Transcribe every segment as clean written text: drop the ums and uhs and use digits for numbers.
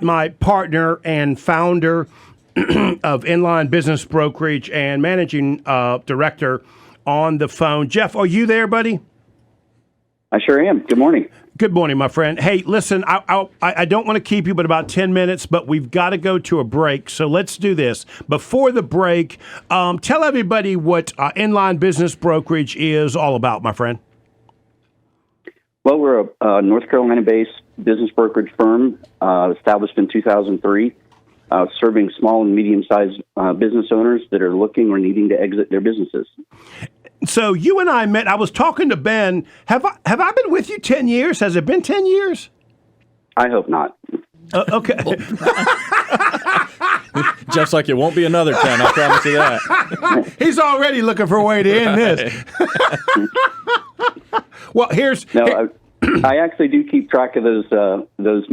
My partner and founder of Enlign Business Brokerage and managing director on the phone. Jeff, are you there, buddy? I sure am. Good morning. Good morning, my friend. Hey, listen, I don't want to keep you but about 10 minutes, but we've got to go to a break. So let's do this. Before the break, tell everybody what Enlign Business Brokerage is all about, my friend. Well, we're a North Carolina-based business brokerage firm established in 2003, serving small and medium-sized business owners that are looking or needing to exit their businesses. So you and I met. I was talking to Ben. Have I been with you 10 years? Has it been 10 years? I hope not. Okay. Jeff's like, it won't be another 10, I promise you that. He's already looking for a way to end this. Well, I actually do keep track of those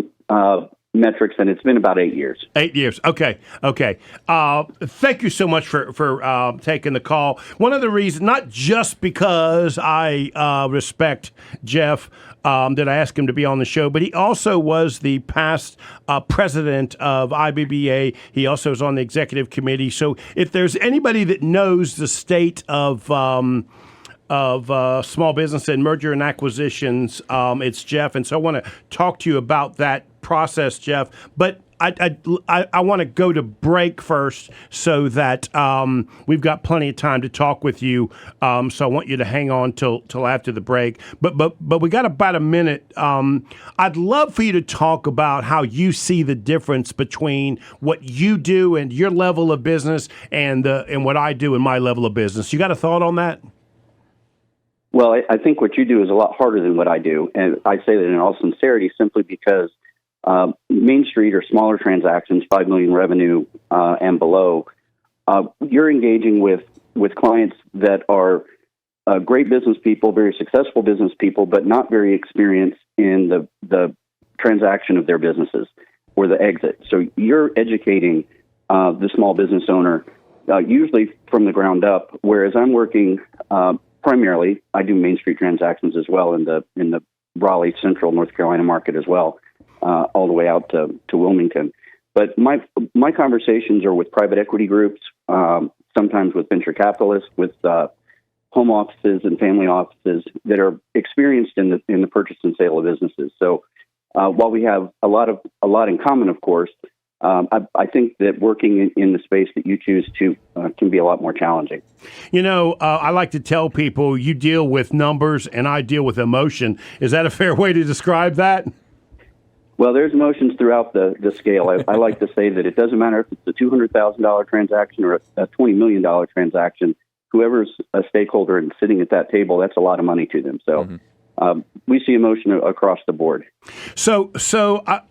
metrics, and it's been about 8 years. 8 years. Okay. Thank you so much for taking the call. One of the reasons, not just because I respect Jeff, that I asked him to be on the show, but he also was the past president of IBBA. He also is on the executive committee. So if there's anybody that knows the state of small business and merger and acquisitions, it's Jeff. And so I want to talk to you about that process, Jeff. But I want to go to break first so that we've got plenty of time to talk with you. So I want you to hang on till after the break. But we got about a minute. I'd love for you to talk about how you see the difference between what you do and your level of business and what I do in my level of business. You got a thought on that? Well, I think what you do is a lot harder than what I do. And I say that in all sincerity simply because Main Street or smaller transactions, 5 million revenue and below, you're engaging with clients that are great business people, very successful business people, but not very experienced in the transaction of their businesses or the exit. So you're educating the small business owner usually from the ground up, whereas I'm working primarily, I do Main Street transactions as well in the Raleigh Central North Carolina market as well, all the way out to Wilmington. But my conversations are with private equity groups, sometimes with venture capitalists, with home offices and family offices that are experienced in the purchase and sale of businesses. So while we have a lot in common, of course, I think that working in the space that you choose to can be a lot more challenging. You know, I like to tell people you deal with numbers and I deal with emotion. Is that a fair way to describe that? Well, there's emotions throughout the scale. I like to say that it doesn't matter if it's a $200,000 transaction or a $20 million transaction. Whoever's a stakeholder and sitting at that table, that's a lot of money to them. So we see emotion across the board. So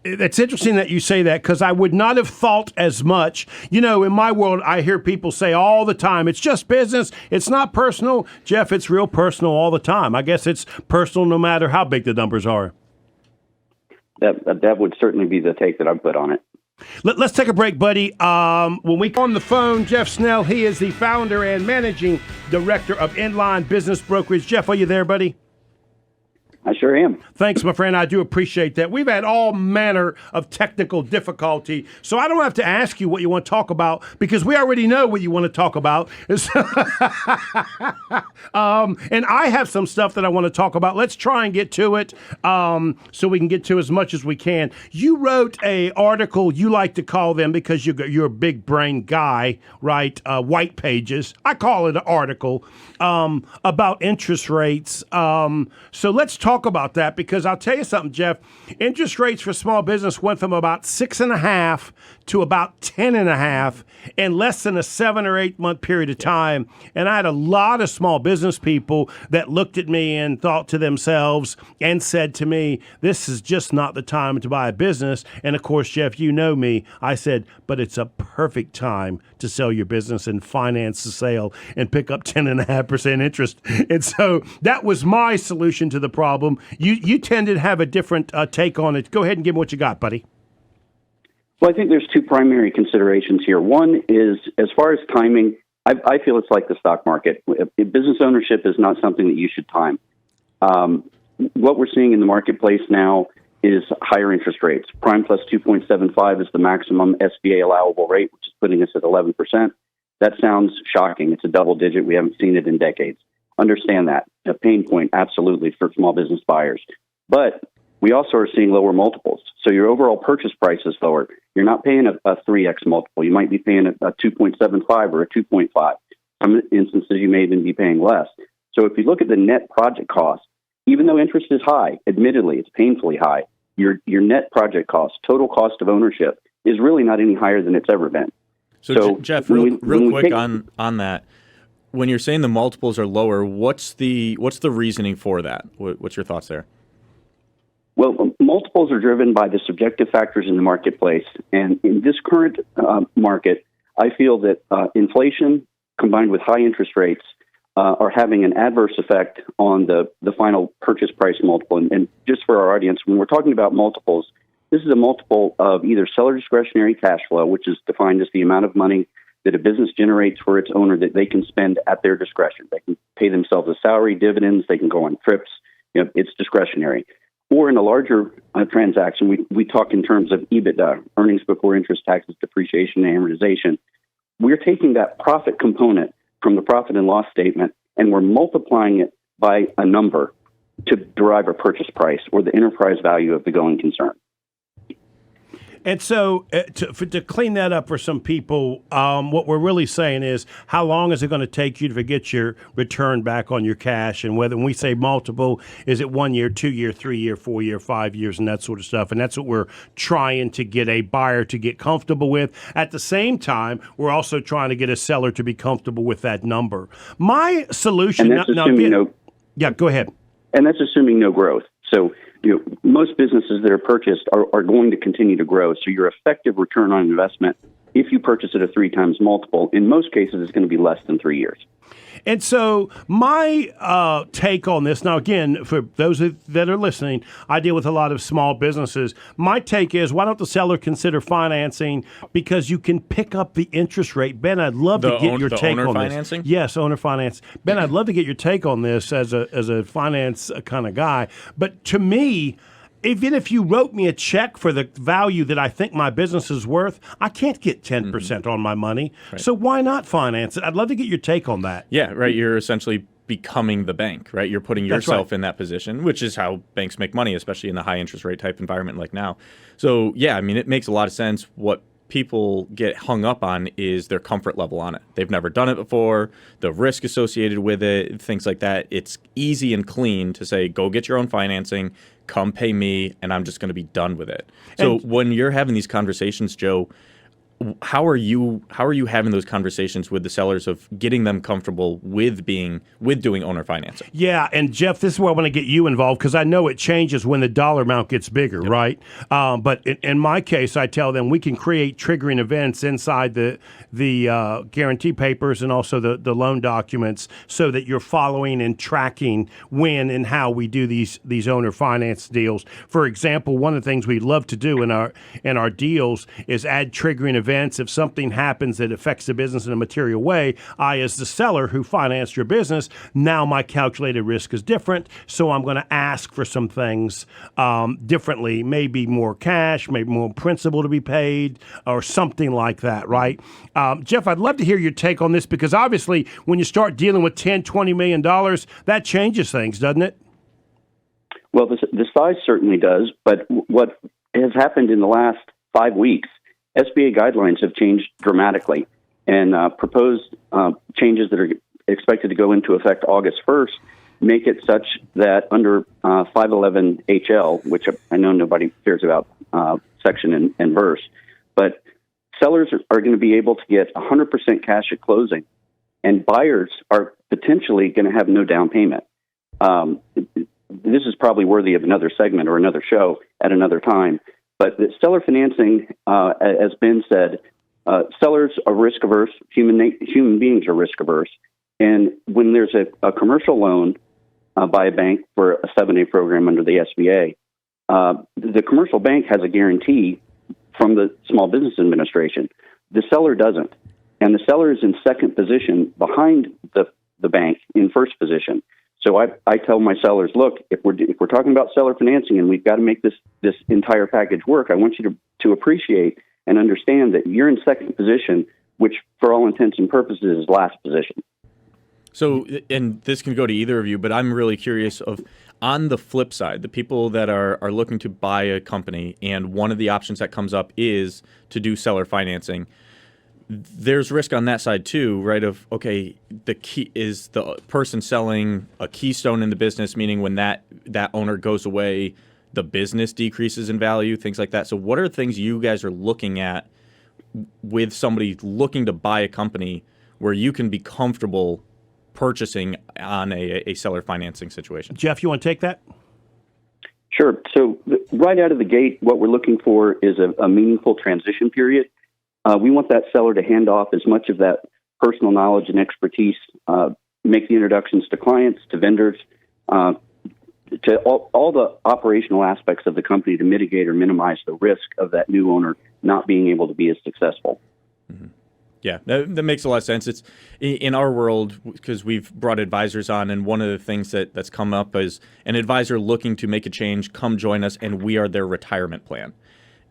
it's interesting that you say that because I would not have thought as much. You know, in my world, I hear people say all the time, it's just business. It's not personal. Jeff, it's real personal all the time. I guess it's personal no matter how big the numbers are. That would certainly be the take that I put on it. Let's take a break, buddy. When we on the phone, Jeff Snell, he is the founder and managing director of Enlign Business Brokers. Jeff, are you there, buddy? I sure am. Thanks, my friend. I do appreciate that. We've had all manner of technical difficulty, so I don't have to ask you what you want to talk about because we already know what you want to talk about. And I have some stuff that I want to talk about. Let's try and get to it so we can get to as much as we can. You wrote a article, you like to call them because you're a big brain guy, right? White pages. I call it an article about interest rates. So let's talk about that because I'll tell you something, Jeff. Interest rates for small business went from about 6.5 to about 10.5 in less than a 7 or 8 month period of time. And I had a lot of small business people that looked at me and thought to themselves and said to me, this is just not the time to buy a business. And of course, Jeff, you know me. I said, but it's a perfect time to sell your business and finance the sale and pick up 10.5% interest. And so that was my solution to the problem. You tend to have a different take on it. Go ahead and give me what you got, buddy. Well, I think there's two primary considerations here. One is, as far as timing, I feel it's like the stock market. Business ownership is not something that you should time. What we're seeing in the marketplace now is higher interest rates. Prime plus 2.75 is the maximum SBA allowable rate, which is putting us at 11%. That sounds shocking. It's a double digit. We haven't seen it in decades. Understand that. A pain point, absolutely, for small business buyers. But we also are seeing lower multiples. So your overall purchase price is lower. You're not paying a 3x multiple. You might be paying a 2.75 or a 2.5. Some instances you may even be paying less. So if you look at the net project cost, even though interest is high, admittedly, it's painfully high, your net project cost, total cost of ownership, is really not any higher than it's ever been. So Jeff, real quick on that, when you're saying the multiples are lower, what's the reasoning for that? What's your thoughts there? Well, multiples are driven by the subjective factors in the marketplace. And in this current market, I feel that inflation combined with high interest rates are having an adverse effect on the final purchase price multiple. And just for our audience, when we're talking about multiples, this is a multiple of either seller discretionary cash flow, which is defined as the amount of money that a business generates for its owner that they can spend at their discretion. They can pay themselves a salary, dividends, they can go on trips. It's discretionary. Or in a larger transaction, we talk in terms of EBITDA, earnings before interest, taxes, depreciation, and amortization. We're taking that profit component from the profit and loss statement, and we're multiplying it by a number to derive a purchase price or the enterprise value of the going concern. And so to clean that up for some people, what we're really saying is, how long is it going to take you to get your return back on your cash? And when we say multiple, is it 1 year, 2 year, 3 year, 4 year, 5 years, and that sort of stuff? And that's what we're trying to get a buyer to get comfortable with. At the same time, we're also trying to get a seller to be comfortable with that number. My solution... And that's assuming Yeah, go ahead. And that's assuming no growth. So most businesses that are purchased are going to continue to grow. So your effective return on investment, if you purchase at a 3 times multiple, in most cases, is going to be less than 3 years. And so my take on this, now again, for those that are listening, I deal with a lot of small businesses. My take is, why don't the seller consider financing, because you can pick up the interest rate? Ben, I'd love to get your take on financing? this. Yes, owner finance. Ben, I'd love to get your take on this as a finance kind of guy. But to me, even if you wrote me a check for the value that I think my business is worth, I can't get 10% on my money. Right. So why not finance it? I'd love to get your take on that. Yeah, right. You're essentially becoming the bank, right? You're putting yourself in that position, which is how banks make money, especially in the high interest rate type environment like now. So yeah, I mean, it makes a lot of sense. What people get hung up on is their comfort level on it. They've never done it before, the risk associated with it, things like that. It's easy and clean to say, go get your own financing, come pay me, and I'm just going to be done with it. So when you're having these conversations, Joe, how are you having those conversations with the sellers of getting them comfortable with doing owner financing? Yeah, and Jeff, this is where I want to get you involved, because I know it changes when the dollar amount gets bigger, yep. Right? But in my case, I tell them we can create triggering events inside the guarantee papers and also the loan documents, so that you're following and tracking when and how we do these owner finance deals. For example, one of the things we love to do in our deals is add triggering events. If something happens that affects the business in a material way, I, as the seller who financed your business, now my calculated risk is different, so I'm going to ask for some things differently, maybe more cash, maybe more principal to be paid, or something like that, right? Jeff, I'd love to hear your take on this, because obviously when you start dealing with $10, $20 million, that changes things, doesn't it? Well, the size certainly does, but what has happened in the last 5 weeks, SBA guidelines have changed dramatically, and proposed changes that are expected to go into effect August 1st make it such that under 511 HL, which I know nobody cares about section and verse, but sellers are going to be able to get 100% cash at closing, and buyers are potentially going to have no down payment. This is probably worthy of another segment or another show at another time. But the seller financing, as Ben said, sellers are risk averse. Human beings are risk averse. And when there's a commercial loan by a bank for a 7A program under the SBA, the commercial bank has a guarantee from the Small Business Administration. The seller doesn't. And the seller is in second position behind the bank in first position. So I tell my sellers, look, if we're talking about seller financing and we've got to make this entire package work, I want you to appreciate and understand that you're in second position, which for all intents and purposes is last position. So, and this can go to either of you, but I'm really curious of, on the flip side, the people that are looking to buy a company, and one of the options that comes up is to do seller financing. There's risk on that side too, right? Of, okay, the key is the person selling a keystone in the business, meaning when that owner goes away, the business decreases in value, things like that. So what are things you guys are looking at with somebody looking to buy a company where you can be comfortable purchasing on a seller financing situation? Jeff, you want to take that? Sure. So right out of the gate, what we're looking for is a meaningful transition period. We want that seller to hand off as much of that personal knowledge and expertise, make the introductions to clients, to vendors, to all the operational aspects of the company to mitigate or minimize the risk of that new owner not being able to be as successful. Mm-hmm. Yeah, that makes a lot of sense. It's in our world, because we've brought advisors on, and one of the things that's come up is an advisor looking to make a change, come join us, and we are their retirement plan.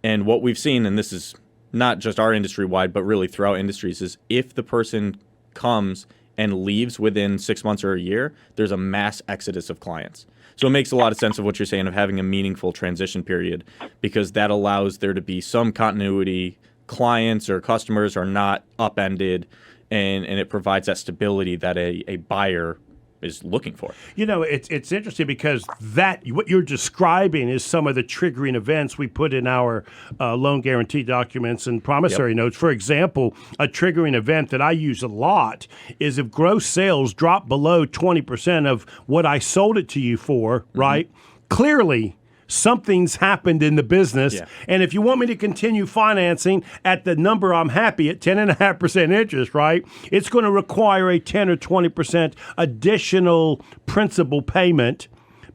And what we've seen, and this is not just our industry wide, but really throughout industries, is if the person comes and leaves within 6 months or a year, there's a mass exodus of clients. So it makes a lot of sense of what you're saying of having a meaningful transition period, because that allows there to be some continuity. Clients or customers are not upended, and it provides that stability that a buyer is looking for. You know, it's interesting because what you're describing is some of the triggering events we put in our loan guarantee documents and promissory notes. For example, a triggering event that I use a lot is if gross sales drop below 20% of what I sold it to you for, right? Clearly, something's happened in the business. Yeah. And if you want me to continue financing at the number I'm happy at, 10.5% interest, right, it's going to require a 10 or 20% additional principal payment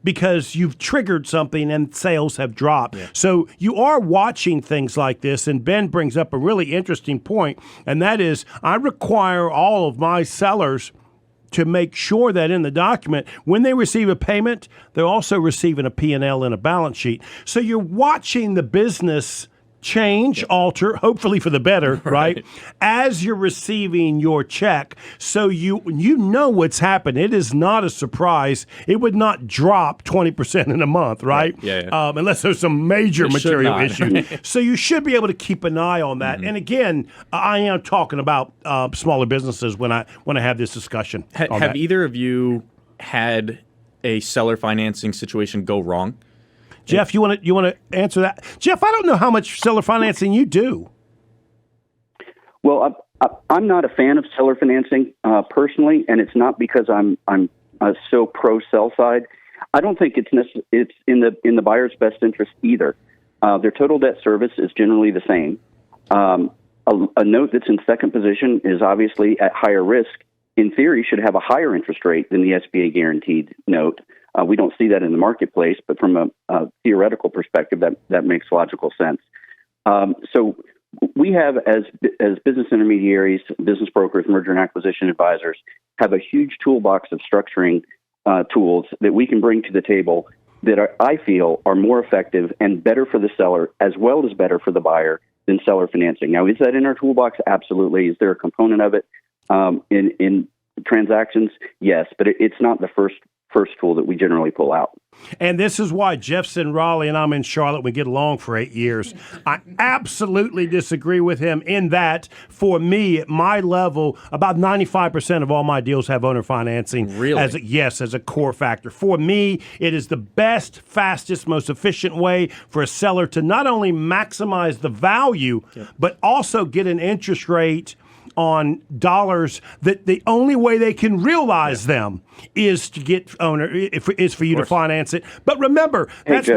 because you've triggered something and sales have dropped. Yeah. So you are watching things like this. And Ben brings up a really interesting point, and that is I require all of my sellers to make sure that in the document, when they receive a payment, they're also receiving a P&L and a balance sheet. So you're watching the business change, alter, hopefully for the better, right? As you're receiving your check. So you know what's happened. It is not a surprise. It would not drop 20% in a month, right? Yeah. Unless there's some major material issue. So you should be able to keep an eye on that. And again, I am talking about smaller businesses when I have this discussion. Have either of you had a seller financing situation go wrong? Jeff, you want to answer that? Jeff, I don't know how much seller financing you do. Well, I'm not a fan of seller financing personally, and it's not because I'm so pro sell side. I don't think it's in the buyer's best interest either. Their total debt service is generally the same. A note that's in second position is obviously at higher risk. In theory, should have a higher interest rate than the SBA guaranteed note. We don't see that in the marketplace, but from a theoretical perspective, that makes logical sense. So we have, as business intermediaries, business brokers, merger and acquisition advisors, have a huge toolbox of structuring tools that we can bring to the table that I feel are more effective and better for the seller as well as better for the buyer than seller financing. Now, is that in our toolbox? Absolutely. Is there a component of it in transactions? Yes, but it's not the first tool that we generally pull out. And this is why Jeff's in Raleigh and I'm in Charlotte. We get along for 8 years. I absolutely disagree with him in that, for me, at my level, about 95% of all my deals have owner financing. Really? As a core factor. For me, it is the best, fastest, most efficient way for a seller to not only maximize the value, but also get an interest rate on dollars that the only way they can realize them is to get is for you to finance it. But remember, that's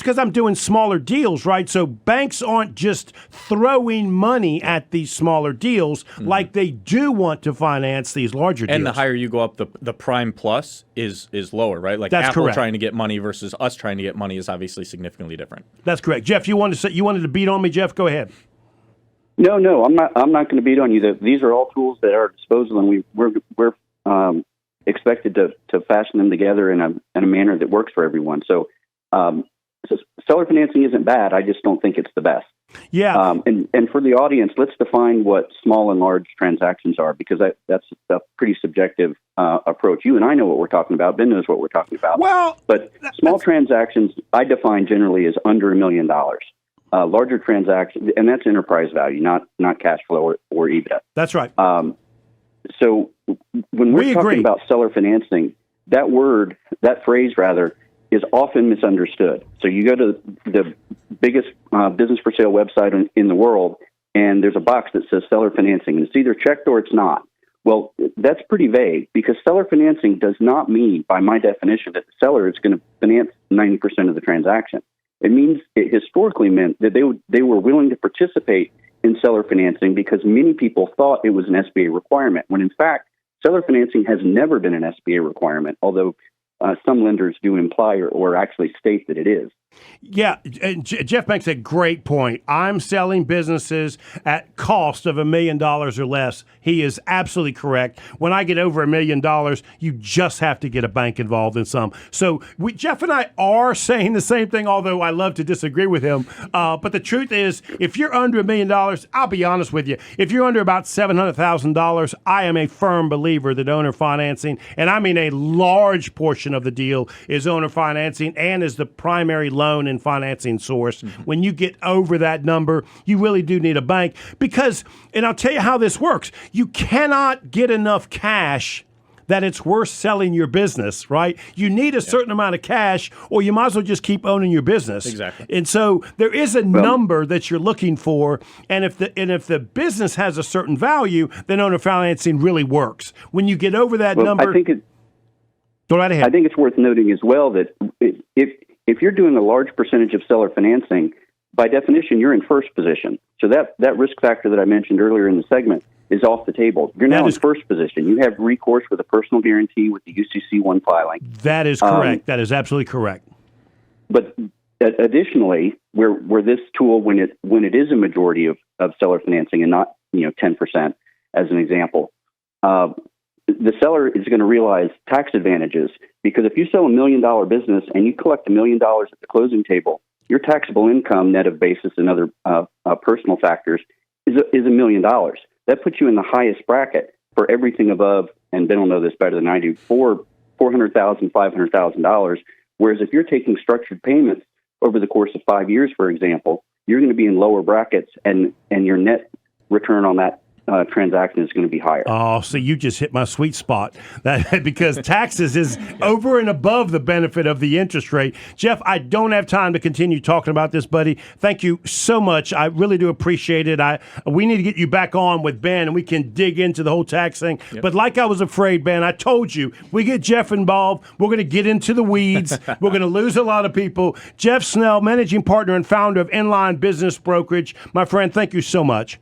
because I'm doing smaller deals, right? So banks aren't just throwing money at these smaller deals like they do want to finance these larger deals. And the higher you go up, the prime plus is lower, right? Like that's Apple correct. Trying to get money versus us trying to get money is obviously significantly different. That's correct. Jeff, you wanted to beat on me, Jeff? Go ahead. No, I'm not going to beat on you. These are all tools that are at our disposal, and we're expected to fashion them together in a manner that works for everyone. So seller financing isn't bad. I just don't think it's the best. Yeah. And for the audience, let's define what small and large transactions are, because that's a pretty subjective approach. You and I know what we're talking about. Ben knows what we're talking about. Well, but small transactions I define generally as under $1 million. Larger transactions, and that's enterprise value, not cash flow or EBITDA. That's right. So when we're talking about seller financing, that phrase, is often misunderstood. So you go to the biggest business for sale website in the world, and there's a box that says seller financing, and it's either checked or it's not. Well, that's pretty vague, because seller financing does not mean, by my definition, that the seller is going to finance 90% of the transaction. It historically meant that they were willing to participate in seller financing because many people thought it was an SBA requirement, when in fact, seller financing has never been an SBA requirement, although some lenders do imply or actually state that it is. Yeah, and Jeff makes a great point. I'm selling businesses at cost of $1 million or less. He is absolutely correct. When I get over $1 million, you just have to get a bank involved in some. So Jeff and I are saying the same thing, although I love to disagree with him. But the truth is, if you're under $1 million, I'll be honest with you, if you're under about $700,000, I am a firm believer that owner financing, and I mean a large portion of the deal, is owner financing and is the primary loan and financing source. Mm-hmm. When you get over that number, you really do need a bank because, and I'll tell you how this works, you cannot get enough cash that it's worth selling your business, right? You need a certain amount of cash, or you might as well just keep owning your business. Exactly. And so there is a number that you're looking for, and if the business has a certain value, then owner financing really works. When you get over that number, go right ahead. I think it's worth noting as well that if you're doing a large percentage of seller financing, by definition, you're in first position. So that risk factor that I mentioned earlier in the segment is off the table. You're now in first position. You have recourse with a personal guarantee with the UCC1 filing. That is correct. That is absolutely correct. But additionally, where this tool, when it is a majority of seller financing and not 10% as an example, the seller is going to realize tax advantages, because if you sell $1 million business and you collect $1 million at the closing table, your taxable income net of basis and other personal factors is $1 million. That puts you in the highest bracket for everything above, and Ben will know this better than I do, $400,000, $500,000. Whereas if you're taking structured payments over the course of 5 years, for example, you're going to be in lower brackets, and your net return on that transaction is going to be higher. Oh, so you just hit my sweet spot. Because taxes is over and above the benefit of the interest rate. Jeff, I don't have time to continue talking about this, buddy. Thank you so much. I really do appreciate it. We need to get you back on with Ben, and we can dig into the whole tax thing. Yep. But like I was afraid, Ben, I told you, we get Jeff involved, we're going to get into the weeds. We're going to lose a lot of people. Jeff Snell, managing partner and founder of Enlign Business Brokerage. My friend, thank you so much.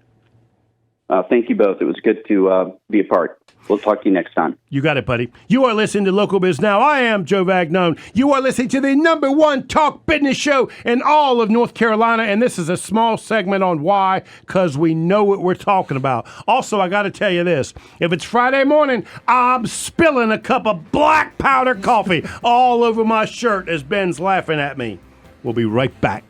Thank you both. It was good to be a part. We'll talk to you next time. You got it, buddy. You are listening to Local Biz Now. I am Joe Vagnone. You are listening to the #1 talk business show in all of North Carolina, and this is a small segment on why, because we know what we're talking about. Also, I got to tell you this. If it's Friday morning, I'm spilling a cup of black powder coffee all over my shirt as Ben's laughing at me. We'll be right back.